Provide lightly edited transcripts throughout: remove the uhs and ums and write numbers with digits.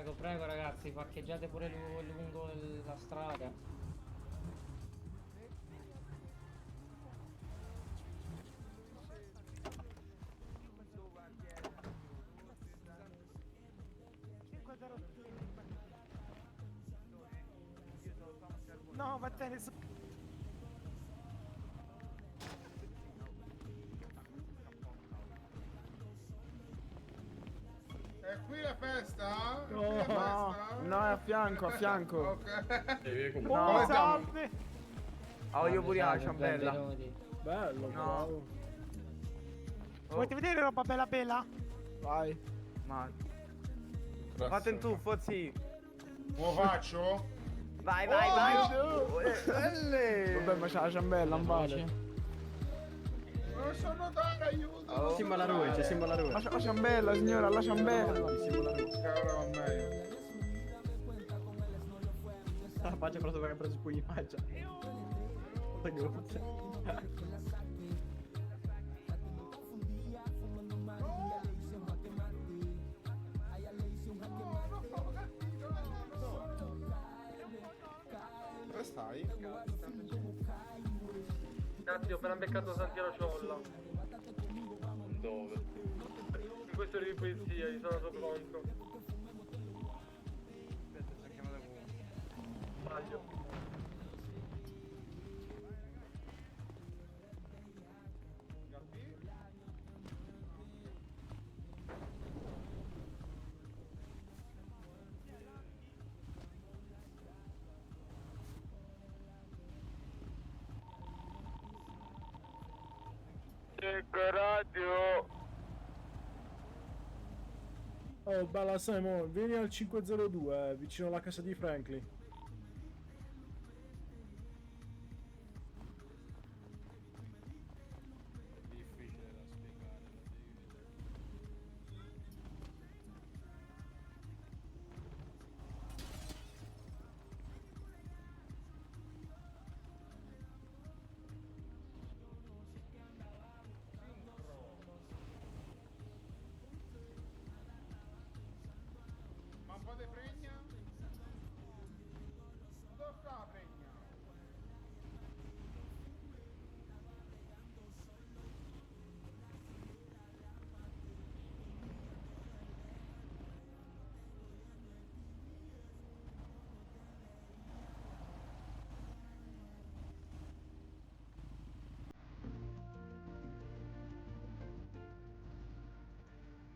Prego, prego ragazzi, parcheggiate pure lungo la strada. No, vattene su. È qui la festa? È No, qui la no, festa? no, è a fianco, a fianco. Ok. Oh, No. salve! Oh, io pure la Salve, ciambella. benvenuti. Bello, No. bravo. Volete vedere roba bella bella? Vai. Ma fate un tuffo, sì. Lo faccio? Vai, vai, vai. Vabbè, ma c'ha la ciambella, non vale. Non so nuotare, aiuto! Oh. Simba la rue, c'è Simba la rue. La ciambella, signora, la ciambella. Simba la rue. Cavolo, meglio. La faccia però dove ha preso il pugno in faccia. Dove stai? Cazzo, ho appena beccato Santiano Ciolla. Dove? In questo di polizia, gli sono sotto contro. Aspetta, ci ha chiamato uno. Sbaglio. Radio. Oh, bella Simon, vieni al 502, vicino alla casa di Franklin. È difficile da spiegare, lo devi vedere. Ma un po' di pregna? Dove sta la pregna?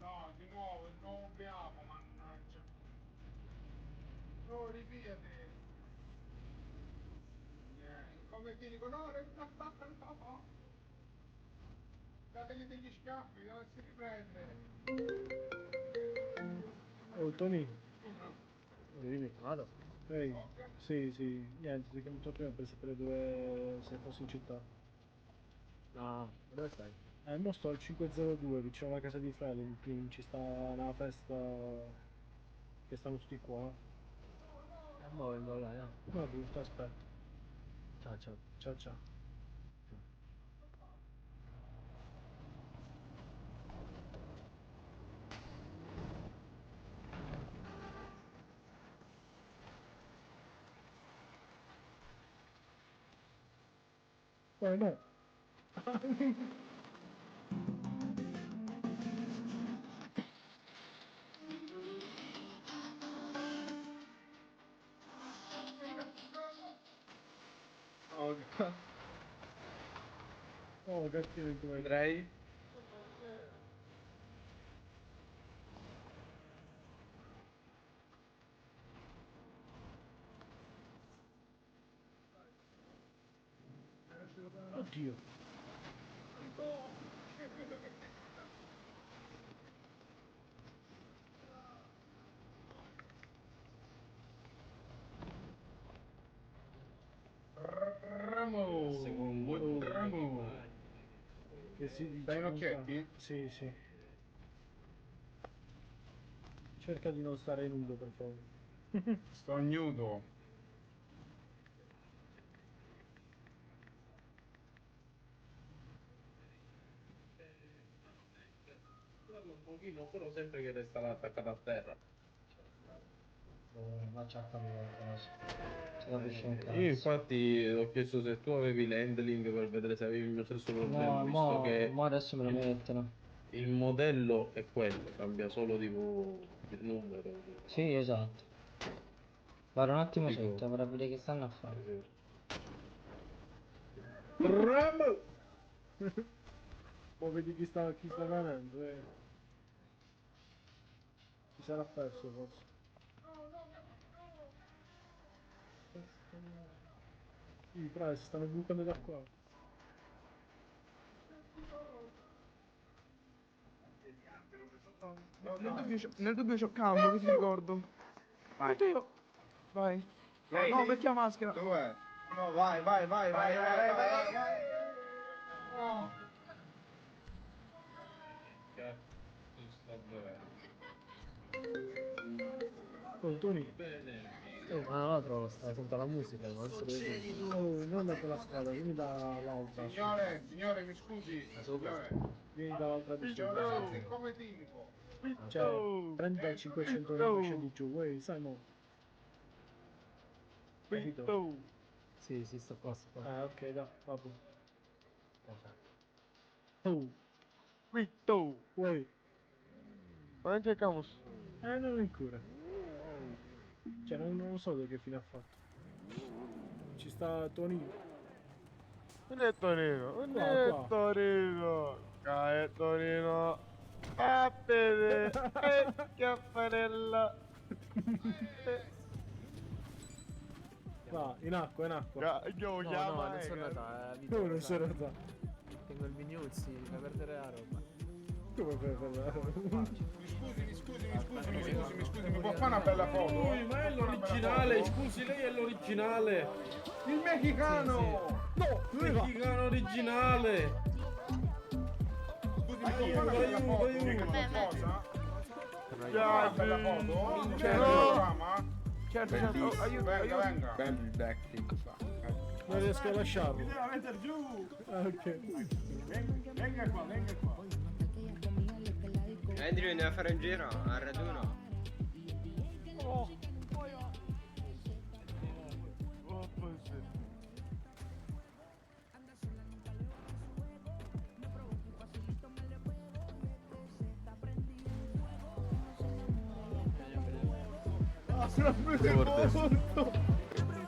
No, di nuovo, il nuovo ubriaco, mannaggia. No, ripiede. Come ti dico, no, no. Dategli degli schiaffi, dove si riprende. Oh, Tony. Vieni, vado. Ehi, sì, sì, niente, ti ho chiamato prima per sapere dove se fossi in città. No, dove stai? Mo sto al 502, vicino alla casa di Franklin, ci sta una festa che stanno tutti qua. Mo vengo là, no? Ma brutto, aspetta. Ciao, ciao. Ciao ciao. No. Oh, Oh, gattino come... Andrei? Oddio. Ramo! Secondo. Ramo! Che si dice... Dai occhietti? Sì, sì. Cerca di non stare nudo, per favore. Sto nudo. Parlo un pochino, però sempre che resta attaccato a terra. Faccia a capire qualcosa. Se capisce un cazzo. Io infatti ho chiesto se tu avevi l'handling per vedere se avevi il mio stesso problema, No, visto che mo adesso me lo mettono. il modello è quello, cambia solo tipo il numero. Sì, esatto. Vado un attimo Dico- sotto per vedere che stanno a fare. Rambo! Poi vedi chi sta venendo, Chi sarà perso forse? Sì, però si stanno bucando da qua. Nel dubbio c'ho Cammo, che ti ricordo. Vai. Io. Vai. No, perché la maschera? Dov'è? No, vai, vai, vai, vai, vai, vai, vai, vai. Oh, Tony. Ma la trovo, sta sento la musica, ma non so dove sono. Oh, non da quella strada, vieni dall'altra. Signore, mi scusi. Signore, Vieni dall'altra di giù. come dico? Cioè, prendi dal 500 euro e scendi giù, sai mo. Capito? Sì, sto qua, sto qua. Ah, ok, dai, vabbè. Oh, Quitto. uè. Ma non cercamos. Non ancora. Cioè, non so che fine ha fatto. Ci sta Tonino. Non è Torino. Non Qua, è qua. Torino. Qua è Torino. A bere. Caffarella. Va, in acqua, in acqua. Io No, chiamo. non sono andata, Come non sei andata? tengo il Vignuzzi, fa perdere la roba. Come per Mi scusi, mi può fare una bella foto? Ma è l'originale, scusi, lei è l'originale! Il mexicano! No, Il mexicano originale! Scusi, mi può fare una bella foto? Dica qualcosa? Una bella foto? Certo. Certo, certo. Oh, aiuto, Venga, aiuto. venga. Belli tecnici qua. non riesco a lasciarlo. Deve mettere giù! Ah, ok. Venga qua, venga qua. Andrew, andiamo a fare un giro al raduno.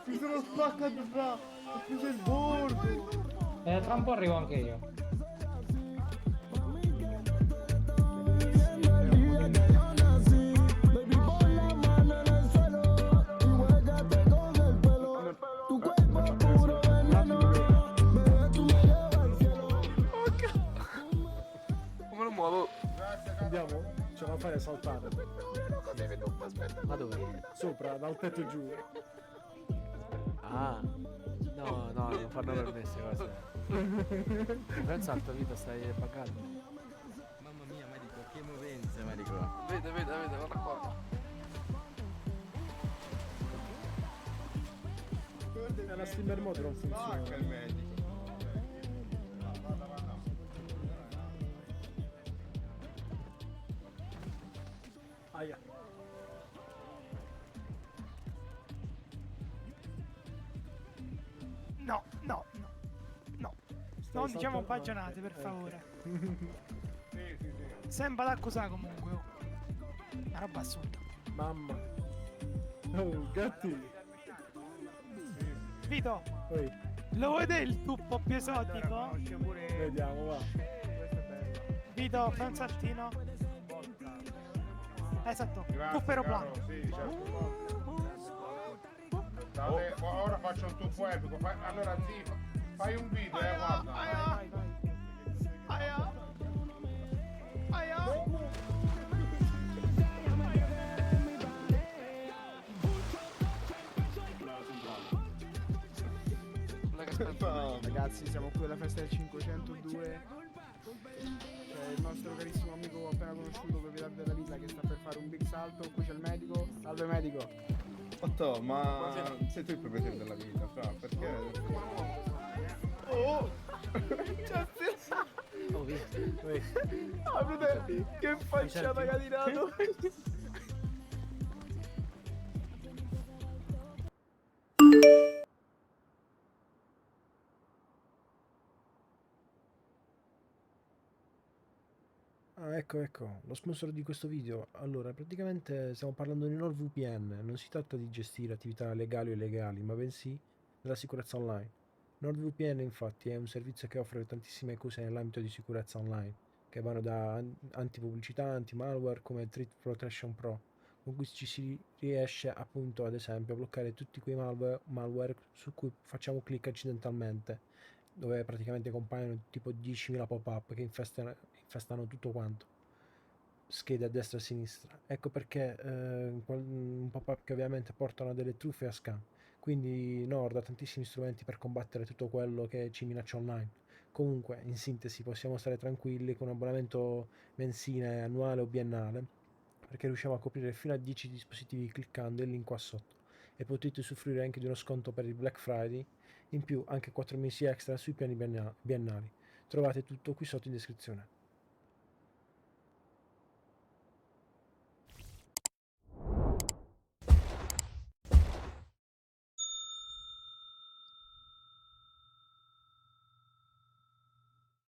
Mi sono spaccato fra. Ho preso il bordo. Tra un po' arrivo anche io. Come lo muovo? Andiamo? Ce la fai a saltare? Ma dove? Sopra, dal tetto giù. Ah, no, non fanno per me queste cose. Pensa al tuo vita, stai pagando. Mamma mia, medico, che movenza, medico. Vede, guarda qua. La steamer mode non funziona. Spacca il medico. Aia. No, no, no. No. Non diciamo baggianate, per favore. Sì, sì, sì. Sembra l'accusa comunque. Oh. Una roba assurda. Mamma. Oh, gatti. Vito, Poi, lo vuoi vedere il tuffo più esotico? vediamo, va. Vito, fai un saltino. Esatto, Grazie, tuffo aeroplano. caro, sì, certo. Ora faccio un tuffo epico. Allora, sì, fai un video, guarda. Aia. Aia. Aia. Ragazzi, siamo qui alla festa del 502. C'è il nostro carissimo amico appena conosciuto, proprietario della villa, che sta per fare un big salto. Qui c'è il medico. Salve medico. Otto, ma sei tu il proprietario della vita, fra, perché? Oh! Oh, vedi? Aprite! Che facciata che ha tirato! Ah, ecco, lo sponsor di questo video. Allora, praticamente stiamo parlando di NordVPN. Non si tratta di gestire attività legali o illegali, ma bensì della sicurezza online. NordVPN, infatti, è un servizio che offre tantissime cose nell'ambito di sicurezza online, che vanno da antipubblicità, anti-malware come Threat Protection Pro, con cui ci si riesce appunto, ad esempio, a bloccare tutti quei malware su cui facciamo clic accidentalmente, dove praticamente compaiono tipo 10.000 pop-up che infestano tutto quanto, schede a destra e a sinistra. Ecco perché un pop-up che ovviamente portano a delle truffe e a scam. Quindi Nord ha tantissimi strumenti per combattere tutto quello che ci minaccia online. Comunque, in sintesi, possiamo stare tranquilli con un abbonamento mensile, annuale o biennale, perché riusciamo a coprire fino a 10 dispositivi cliccando il link qua sotto. E potete usufruire anche di uno sconto per il Black Friday, in più anche 4 mesi extra sui piani biennali. Trovate tutto qui sotto in descrizione.